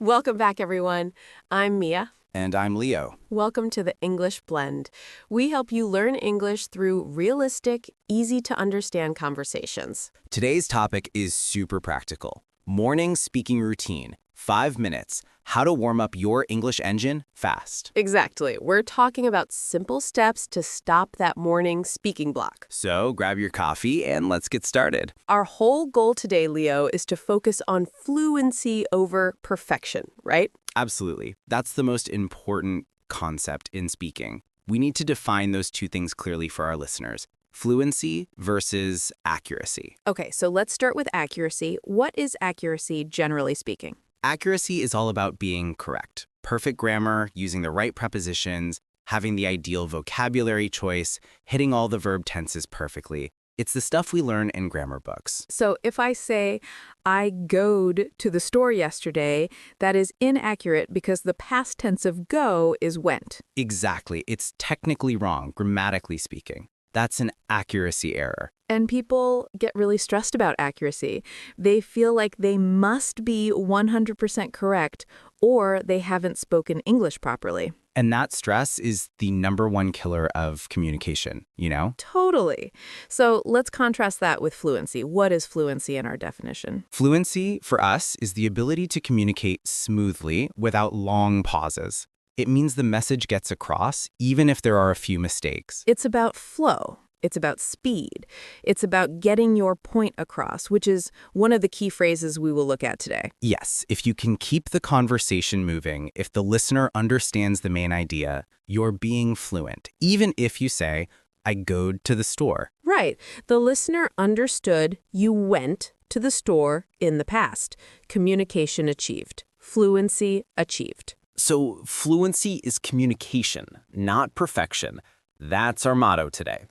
Welcome back, everyone. I'm Mia. And I'm Leo. Welcome to the English Blend. We help you learn English through realistic, easy-to-understand conversations. Today's topic is super practical. Morning speaking routine. 5 minutes. How to warm up your English engine fast. Exactly. We're talking about simple steps to stop that morning speaking block. So grab your coffee and let's get started. Our whole goal today, Leo, is to focus on fluency over perfection, right? Absolutely. That's the most important concept in speaking. We need to define those two things clearly for our listeners. Fluency versus accuracy. Okay, so let's start with accuracy. What is accuracy, generally speaking? Accuracy is all about being correct. Perfect grammar, using the right prepositions, having the ideal vocabulary choice, hitting all the verb tenses perfectly. It's the stuff we learn in grammar books. So if I say, I goed to the store yesterday, that is inaccurate because the past tense of go is went. Exactly. It's technically wrong, grammatically speaking. That's an accuracy error. And people get really stressed about accuracy. They feel like they must be 100% correct or they haven't spoken English properly. And that stress is the #1 killer of communication, you know? Totally. So let's contrast that with fluency. What is fluency in our definition? Fluency, for us, is the ability to communicate smoothly without long pauses. It means the message gets across, even if there are a few mistakes. It's about flow. It's about speed. It's about getting your point across, which is one of the key phrases we will look at today. Yes, if you can keep the conversation moving, if the listener understands the main idea, you're being fluent, even if you say, I goed to the store. Right. The listener understood you went to the store in the past. Communication achieved. Fluency achieved. So fluency is communication, not perfection. That's our motto today.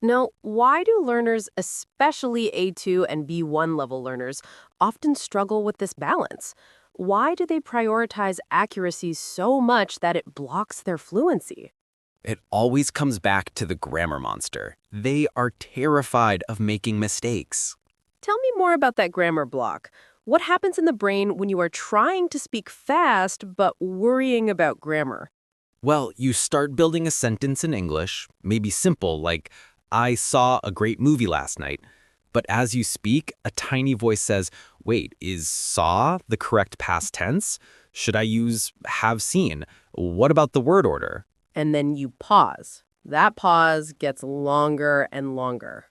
Now, why do learners, especially A2 and B1 level learners, often struggle with this balance? Why do they prioritize accuracy so much that it blocks their fluency? It always comes back to the grammar monster. They are terrified of making mistakes. Tell me more about that grammar block. What happens in the brain when you are trying to speak fast but worrying about grammar? Well, you start building a sentence in English, maybe simple like, I saw a great movie last night. But as you speak, a tiny voice says, wait, is saw the correct past tense? Should I use have seen? What about the word order? And then you pause. That pause gets longer and longer.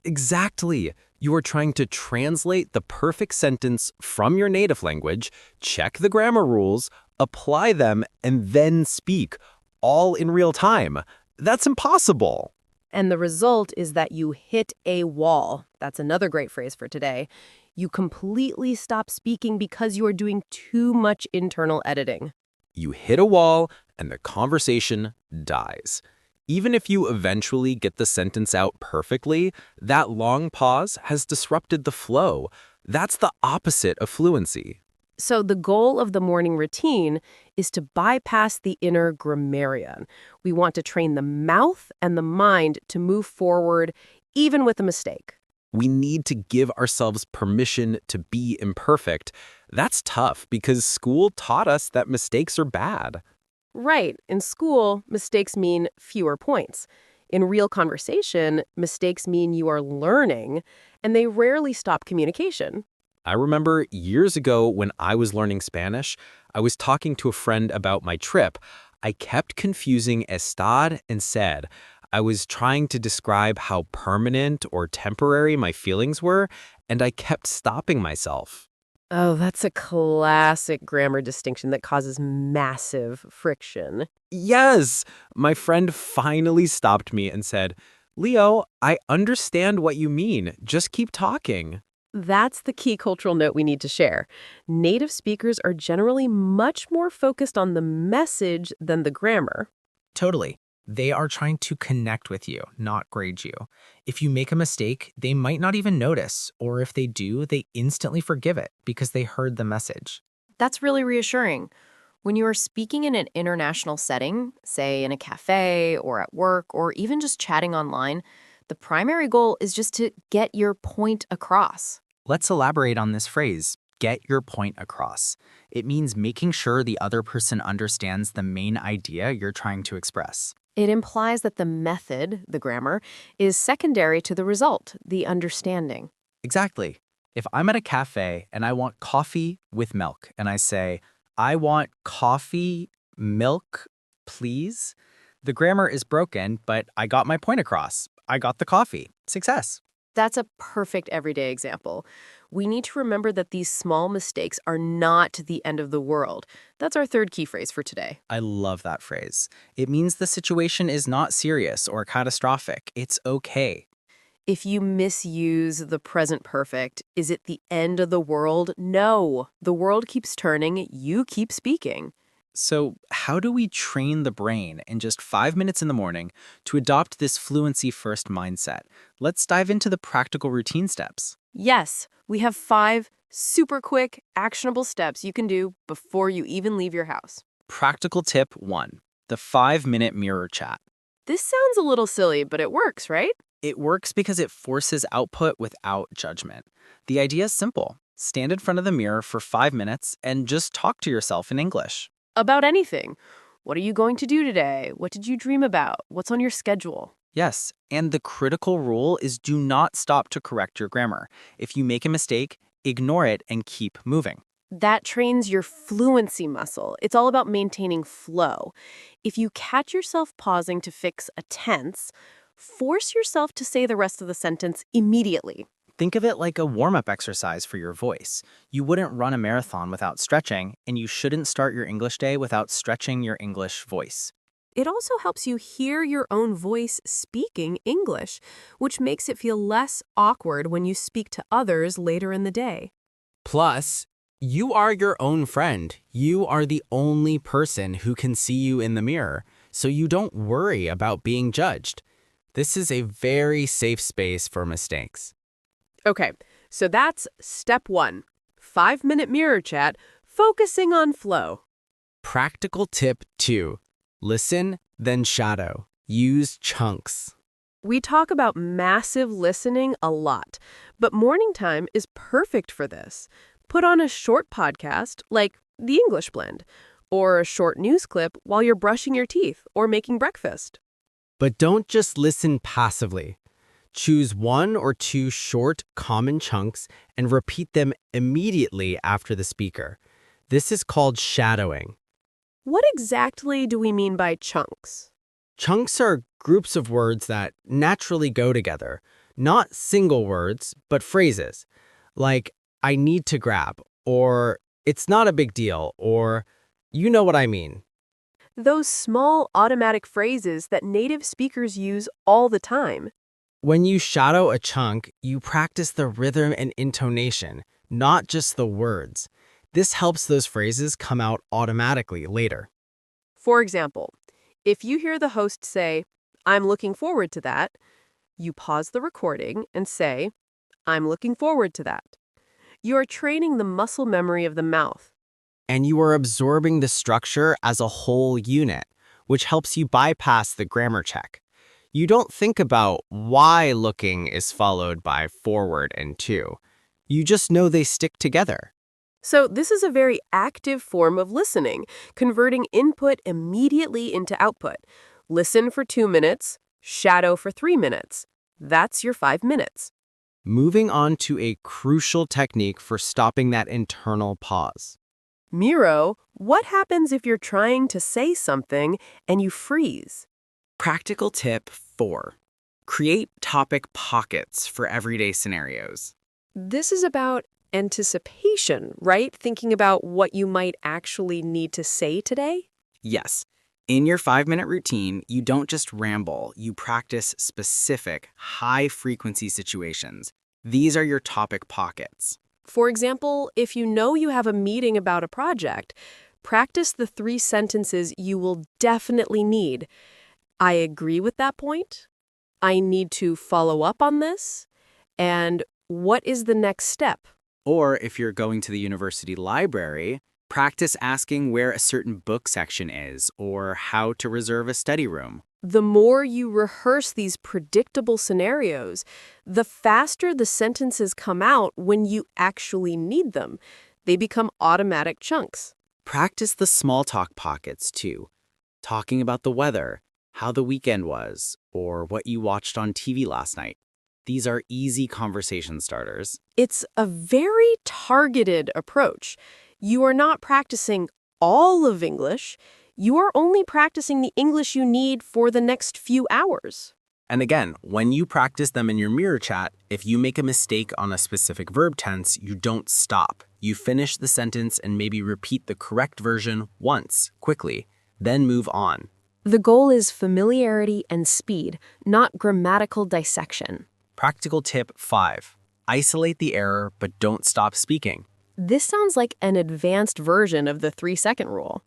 Exactly. You are trying to translate the perfect sentence from your native language, check the grammar rules, apply them, and then speak, all in real time. That's impossible. And the result is that you hit a wall. That's another great phrase for today. You completely stop speaking because you are doing too much internal editing. You hit a wall and the conversation dies. Even if you eventually get the sentence out perfectly, that long pause has disrupted the flow. That's the opposite of fluency. So the goal of the morning routine is to bypass the inner grammarian. We want to train the mouth and the mind to move forward, even with a mistake. We need to give ourselves permission to be imperfect. That's tough because school taught us that mistakes are bad. Right. In school, mistakes mean fewer points. In real conversation, mistakes mean you are learning, and they rarely stop communication. I remember years ago when I was learning Spanish, I was talking to a friend about my trip. I kept confusing estad and sed. I was trying to describe how permanent or temporary my feelings were, and I kept stopping myself. Oh, that's a classic grammar distinction that causes massive friction. Yes, my friend finally stopped me and said, Leo, I understand what you mean. Just keep talking. That's the key cultural note we need to share. Native speakers are generally much more focused on the message than the grammar. Totally. They are trying to connect with you, not grade you. If you make a mistake, they might not even notice, or if they do, they instantly forgive it because they heard the message. That's really reassuring. When you are speaking in an international setting, say in a cafe or at work or even just chatting online, the primary goal is just to get your point across. Let's elaborate on this phrase, get your point across. It means making sure the other person understands the main idea you're trying to express. It implies that the method, the grammar, is secondary to the result, the understanding. Exactly. If I'm at a cafe and I want coffee with milk, and I say, I want coffee, milk, please, the grammar is broken, but I got my point across. I got the coffee. Success. That's a perfect everyday example. We need to remember that these small mistakes are not the end of the world. That's our third key phrase for today. I love that phrase. It means the situation is not serious or catastrophic. It's okay. If you misuse the present perfect, is it the end of the world? No. The world keeps turning. You keep speaking. So, how do we train the brain in just 5 minutes in the morning to adopt this fluency first mindset? Let's dive into the practical routine steps. Yes, we have 5 super quick, actionable steps you can do before you even leave your house. Practical tip 1, the 5-minute mirror chat. This sounds a little silly, but it works, right? It works because it forces output without judgment. The idea is simple. Stand in front of the mirror for 5 minutes and just talk to yourself in English. About anything. What are you going to do today? What did you dream about? What's on your schedule? Yes, and the critical rule is do not stop to correct your grammar. If you make a mistake, ignore it and keep moving. That trains your fluency muscle. It's all about maintaining flow. If you catch yourself pausing to fix a tense, force yourself to say the rest of the sentence immediately. Think of it like a warm-up exercise for your voice. You wouldn't run a marathon without stretching, and you shouldn't start your English day without stretching your English voice. It also helps you hear your own voice speaking English, which makes it feel less awkward when you speak to others later in the day. Plus, you are your own friend. You are the only person who can see you in the mirror, so you don't worry about being judged. This is a very safe space for mistakes. Okay, so that's step 1. 5-minute mirror chat, focusing on flow. Practical tip 2. Listen, then shadow. Use chunks. We talk about massive listening a lot, but morning time is perfect for this. Put on a short podcast, like The English Blend, or a short news clip while you're brushing your teeth or making breakfast. But don't just listen passively. Choose 1 or 2 short, common chunks and repeat them immediately after the speaker. This is called shadowing. What exactly do we mean by chunks? Chunks are groups of words that naturally go together, not single words, but phrases, like I need to grab, or it's not a big deal, or you know what I mean. Those small automatic phrases that native speakers use all the time. When you shadow a chunk, you practice the rhythm and intonation, not just the words. This helps those phrases come out automatically later. For example, if you hear the host say, I'm looking forward to that, you pause the recording and say, I'm looking forward to that. You are training the muscle memory of the mouth. And you are absorbing the structure as a whole unit, which helps you bypass the grammar check. You don't think about why looking is followed by forward and to. You just know they stick together. So this is a very active form of listening, converting input immediately into output. Listen for 2 minutes, shadow for 3 minutes. That's your 5 minutes. Moving on to a crucial technique for stopping that internal pause. Miro, what happens if you're trying to say something and you freeze? Practical tip 4. Create topic pockets for everyday scenarios. This is about anticipation, right? Thinking about what you might actually need to say today? Yes, in your 5-minute routine, you don't just ramble, you practice specific, high-frequency situations. These are your topic pockets. For example, if you know you have a meeting about a project, practice the 3 sentences you will definitely need. I agree with that point. I need to follow up on this. And what is the next step? Or if you're going to the university library, practice asking where a certain book section is or how to reserve a study room. The more you rehearse these predictable scenarios, the faster the sentences come out when you actually need them. They become automatic chunks. Practice the small talk pockets too. Talking about the weather, how the weekend was, or what you watched on TV last night. These are easy conversation starters. It's a very targeted approach. You are not practicing all of English. You are only practicing the English you need for the next few hours. And again, when you practice them in your mirror chat, if you make a mistake on a specific verb tense, you don't stop. You finish the sentence and maybe repeat the correct version once, quickly, then move on. The goal is familiarity and speed, not grammatical dissection. Practical tip 5. Isolate the error, but don't stop speaking. This sounds like an advanced version of the 3-second rule.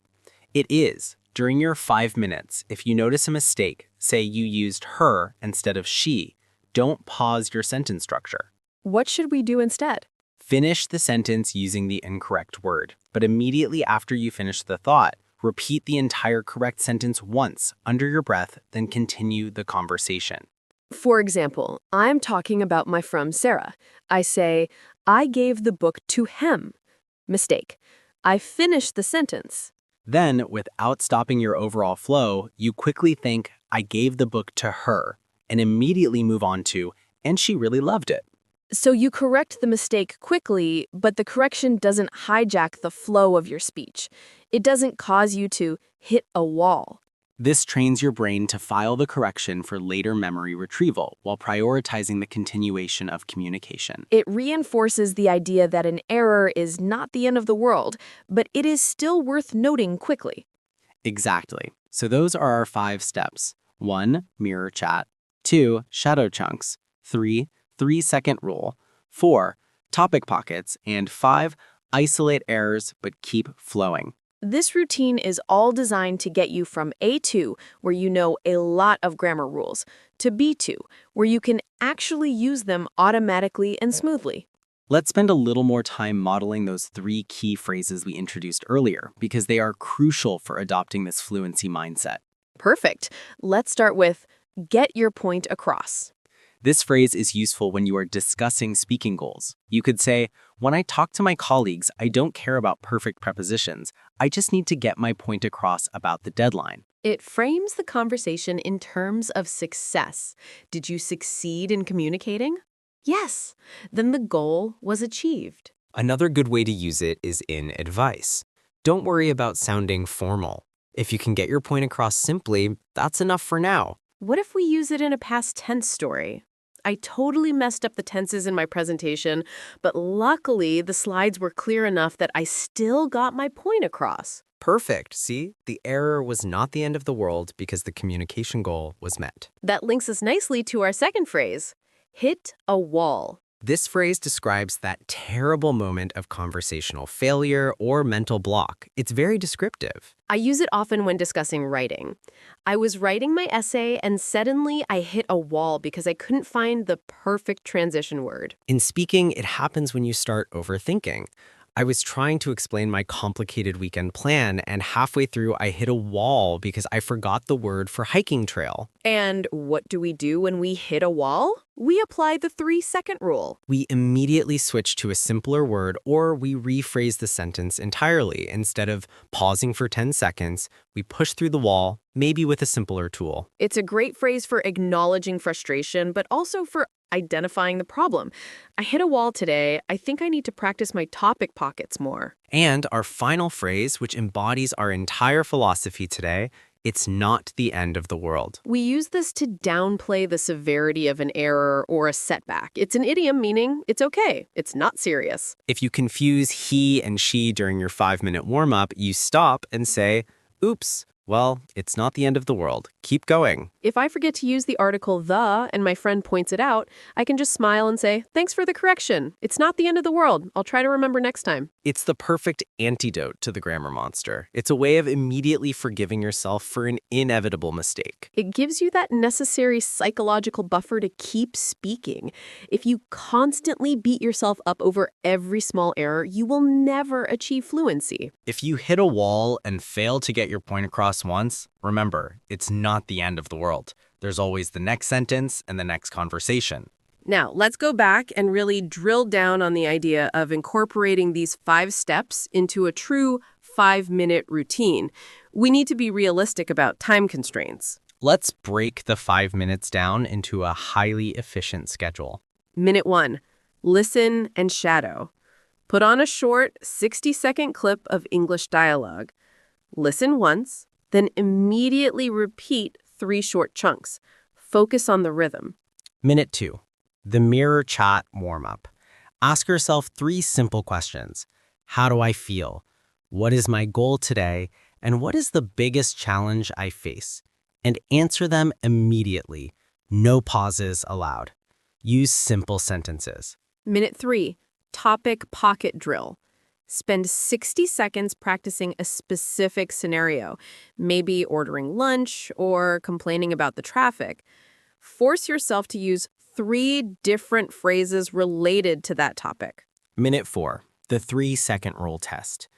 It is. During your 5 minutes, if you notice a mistake, say you used her instead of she, don't pause your sentence structure. What should we do instead? Finish the sentence using the incorrect word, but immediately after you finish the thought, repeat the entire correct sentence once under your breath, then continue the conversation. For example, I'm talking about my friend Sarah. I say, I gave the book to him. Mistake. I finished the sentence. Then, without stopping your overall flow, you quickly think, I gave the book to her, and immediately move on to, and she really loved it. So you correct the mistake quickly, but the correction doesn't hijack the flow of your speech. It doesn't cause you to hit a wall. This trains your brain to file the correction for later memory retrieval while prioritizing the continuation of communication. It reinforces the idea that an error is not the end of the world, but it is still worth noting quickly. Exactly. So those are our 5 steps. 1. Mirror chat. 2. Shadow chunks. 3. 3-second rule. 4. Topic pockets. And 5. Isolate errors but keep flowing. This routine is all designed to get you from A2, where you know a lot of grammar rules, to B2, where you can actually use them automatically and smoothly. Let's spend a little more time modeling those 3 key phrases we introduced earlier, because they are crucial for adopting this fluency mindset. Perfect. Let's start with get your point across. This phrase is useful when you are discussing speaking goals. You could say, when I talk to my colleagues, I don't care about perfect prepositions. I just need to get my point across about the deadline. It frames the conversation in terms of success. Did you succeed in communicating? Yes. Then the goal was achieved. Another good way to use it is in advice. Don't worry about sounding formal. If you can get your point across simply, that's enough for now. What if we use it in a past tense story? I totally messed up the tenses in my presentation, but luckily the slides were clear enough that I still got my point across. Perfect. See, the error was not the end of the world because the communication goal was met. That links us nicely to our second phrase, hit a wall. This phrase describes that terrible moment of conversational failure or mental block. It's very descriptive. I use it often when discussing writing. I was writing my essay and suddenly I hit a wall because I couldn't find the perfect transition word. In speaking, it happens when you start overthinking. I was trying to explain my complicated weekend plan, and halfway through I hit a wall because I forgot the word for hiking trail. And what do we do when we hit a wall? We apply the 3-second rule. We immediately switch to a simpler word, or we rephrase the sentence entirely. Instead of pausing for 10 seconds, we push through the wall, maybe with a simpler tool. It's a great phrase for acknowledging frustration, but also for identifying the problem. I hit a wall today. I think I need to practice my topic pockets more. And our final phrase, which embodies our entire philosophy today, it's not the end of the world. We use this to downplay the severity of an error or a setback. It's an idiom meaning it's okay. It's not serious. If you confuse he and she during your 5-minute warm-up, you stop and say, oops, well, it's not the end of the world. Keep going. If I forget to use the article the and my friend points it out, I can just smile and say, thanks for the correction. It's not the end of the world. I'll try to remember next time. It's the perfect antidote to the grammar monster. It's a way of immediately forgiving yourself for an inevitable mistake. It gives you that necessary psychological buffer to keep speaking. If you constantly beat yourself up over every small error, you will never achieve fluency. If you hit a wall and fail to get your point across once, remember, it's not the end of the world. There's always the next sentence and the next conversation. Now, let's go back and really drill down on the idea of incorporating these 5 steps into a true 5-minute routine. We need to be realistic about time constraints. Let's break the 5 minutes down into a highly efficient schedule. Minute 1, listen and shadow. Put on a short 60-second clip of English dialogue. Listen once, then immediately repeat 3 short chunks. Focus on the rhythm. Minute 2, the mirror chat warm-up. Ask yourself 3 simple questions. How do I feel? What is my goal today? And what is the biggest challenge I face? And answer them immediately. No pauses allowed. Use simple sentences. Minute 3, topic pocket drill. Spend 60 seconds practicing a specific scenario, maybe ordering lunch or complaining about the traffic. Force yourself to use 3 different phrases related to that topic. Minute 4, the 3-second rule test.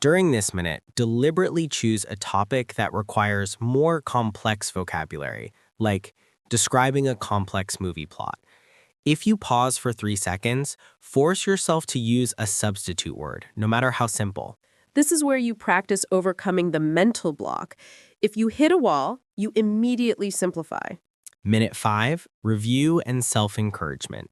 During this minute, deliberately choose a topic that requires more complex vocabulary, like describing a complex movie plot. If you pause for 3 seconds, force yourself to use a substitute word, no matter how simple. This is where you practice overcoming the mental block. If you hit a wall, you immediately simplify. Minute 5, review and self-encouragement.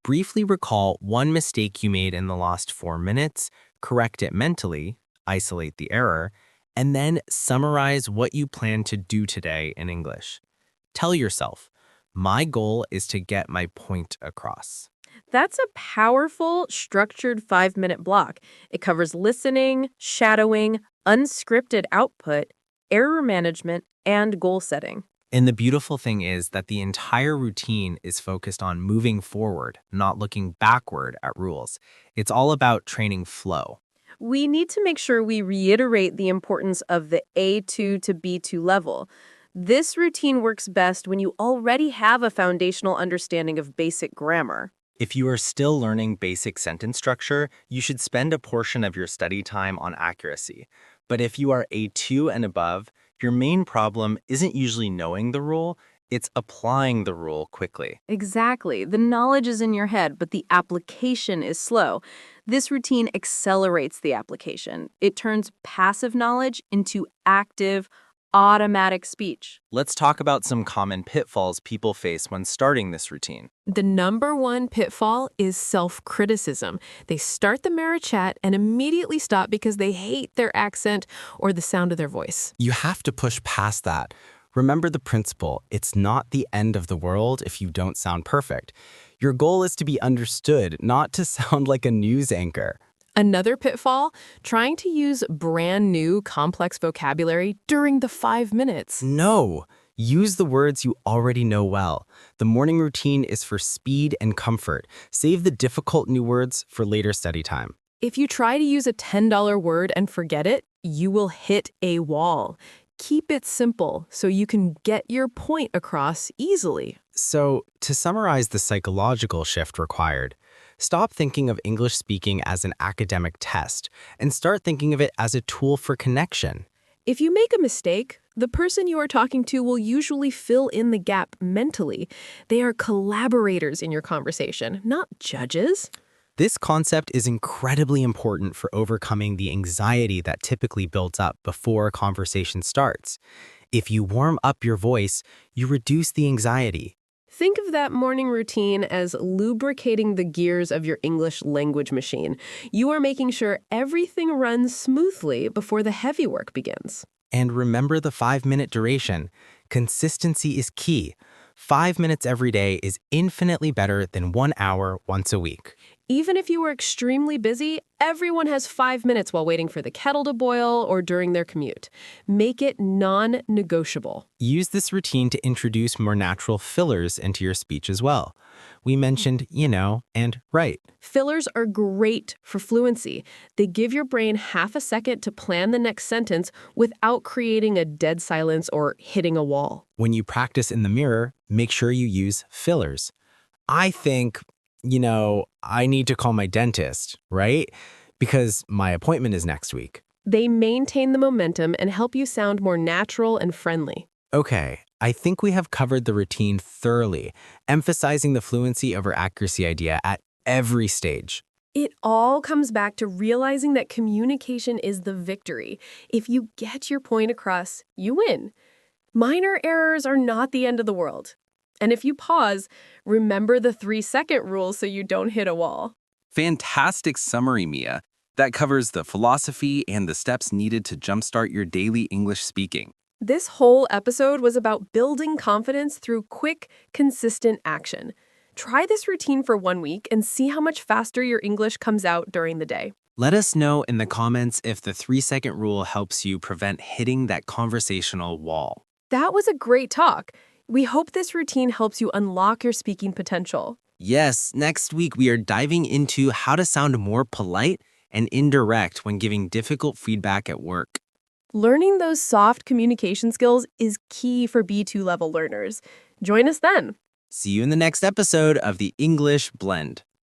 Briefly recall one mistake you made in the last 4 minutes, correct it mentally, isolate the error, and then summarize what you plan to do today in English. Tell yourself, my goal is to get my point across. That's a powerful, structured 5-minute block. It covers listening, shadowing, unscripted output, error management, and goal setting. And the beautiful thing is that the entire routine is focused on moving forward, not looking backward at rules. It's all about training flow. We need to make sure we reiterate the importance of the A2 to B2 level. This routine works best when you already have a foundational understanding of basic grammar. If you are still learning basic sentence structure, you should spend a portion of your study time on accuracy. But if you are A2 and above, your main problem isn't usually knowing the rule, it's applying the rule quickly. Exactly. The knowledge is in your head, but the application is slow. This routine accelerates the application. It turns passive knowledge into active, automatic speech. Let's talk about some common pitfalls people face when starting this routine. The number one pitfall is self-criticism. They start the mirror chat and immediately stop because they hate their accent or the sound of their voice. You have to push past that. Remember the principle, it's not the end of the world if you don't sound perfect. Your goal is to be understood, not to sound like a news anchor. Another pitfall, trying to use brand new complex vocabulary during the 5 minutes. No, use the words you already know well. The morning routine is for speed and comfort. Save the difficult new words for later study time. If you try to use a $10 word and forget it, you will hit a wall. Keep it simple so you can get your point across easily. So, to summarize the psychological shift required, stop thinking of English speaking as an academic test and start thinking of it as a tool for connection. If you make a mistake, the person you are talking to will usually fill in the gap mentally. They are collaborators in your conversation, not judges. This concept is incredibly important for overcoming the anxiety that typically builds up before a conversation starts. If you warm up your voice, you reduce the anxiety. Think of that morning routine as lubricating the gears of your English language machine. You are making sure everything runs smoothly before the heavy work begins. And remember the 5-minute duration. Consistency is key. 5 minutes every day is infinitely better than 1 hour once a week. Even if you are extremely busy, everyone has 5 minutes while waiting for the kettle to boil or during their commute. Make it non-negotiable. Use this routine to introduce more natural fillers into your speech as well. We mentioned, and right. Fillers are great for fluency. They give your brain half a second to plan the next sentence without creating a dead silence or hitting a wall. When you practice in the mirror, make sure you use fillers. I think, I need to call my dentist, right? Because my appointment is next week. They maintain the momentum and help you sound more natural and friendly. Okay, I think we have covered the routine thoroughly, emphasizing the fluency over accuracy idea at every stage. It all comes back to realizing that communication is the victory. If you get your point across, you win. Minor errors are not the end of the world. And if you pause, remember the 3-second rule so you don't hit a wall. Fantastic summary, Mia. That covers the philosophy and the steps needed to jumpstart your daily English speaking. This whole episode was about building confidence through quick, consistent action. Try this routine for 1 week and see how much faster your English comes out during the day. Let us know in the comments if the 3-second rule helps you prevent hitting that conversational wall. That was a great talk. We hope this routine helps you unlock your speaking potential. Yes, next week we are diving into how to sound more polite and indirect when giving difficult feedback at work. Learning those soft communication skills is key for B2 level learners. Join us then. See you in the next episode of the English Blend.